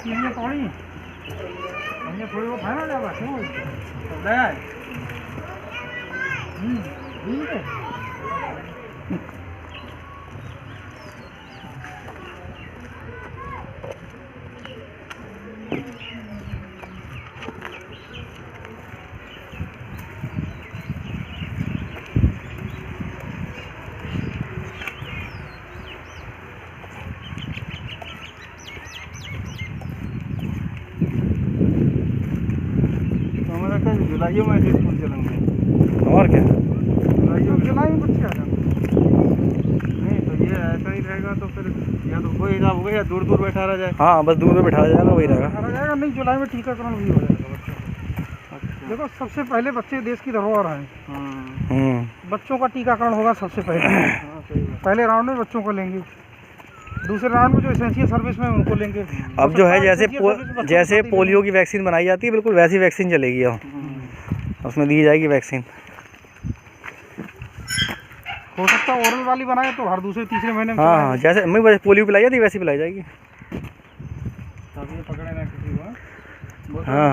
सीढ़ियाँ तोड़ी, हमने थोड़ी वो खाना जावा क्यों है? ठीक है। जुलाई में ऐसे स्कूल चलेंगे और क्या, जुलाई में बच्चे आ जाएंगे। नहीं तो ये ऐसा ही रहेगा तो फिर या तो वही हिसाब होगा या दूर दूर बैठा रह जाए। हाँ बस दूर में बैठा जाएगा, वही रहेगा। बैठा जाएगा नहीं, जुलाई में टीकाकरण भी हो जाएगा बच्चों का। देखो सबसे पहले बच्चे देश की धरोहर हैं। बच्चों का टीकाकरण होगा सबसे पहले। पहले राउंड में बच्चों को लेंगे, दूसरे राउंड में जो एसेंशियल सर्विस में उनको लेंगे। अब जो है जैसे पोलियो की वैक्सीन बनाई जाती है बिल्कुल वैसी वैक्सीन चलेगी, अब उसमें दी जाएगी वैक्सीन। हो सकता है ओरल वाली बनाए तो हर दूसरे तीसरे महीने में। हाँ जैसे मैं पोलियो पिलाई जाती वैसी पिलाई जाएगी। तभी पकड़े ना किसी को। हाँ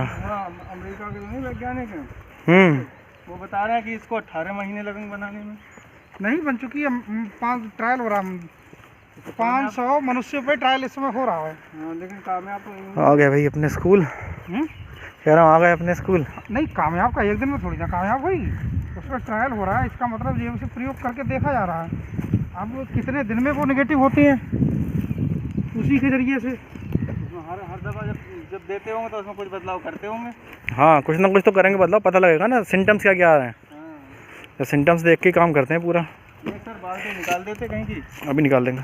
अमेरिका के नहीं वैज्ञानिक हैं, वो बता रहे हैं कि इसको 18 महीने लगेंगे बनाने में। नहीं बन चुकी है, 5 ट्रायल हो रहा है, 500 मनुष्यों पे ट्रायल इस समय हो रहा है। लेकिन कामयाब आ गए भाई अपने स्कूल। कह रहा हूँ आ गए अपने स्कूल। नहीं कामयाब का एक दिन में थोड़ी ना कामयाब हुई, उस पर ट्रायल हो रहा है। इसका मतलब ये उसे प्रयोग करके देखा जा रहा है। अब कितने दिन में वो नेगेटिव होती हैं उसी के जरिए से। हर दफ़ा जब देते होंगे तो उसमें कुछ बदलाव करते होंगे। हाँ कुछ ना कुछ तो करेंगे, बदलाव पता लगेगा ना सिम्टम्स क्या क्या आ रहे हैं। तो सिम्टम्स देख के काम करते हैं पूरा। सर बाल्टी निकाल देते कहीं की, अभी निकाल देंगे।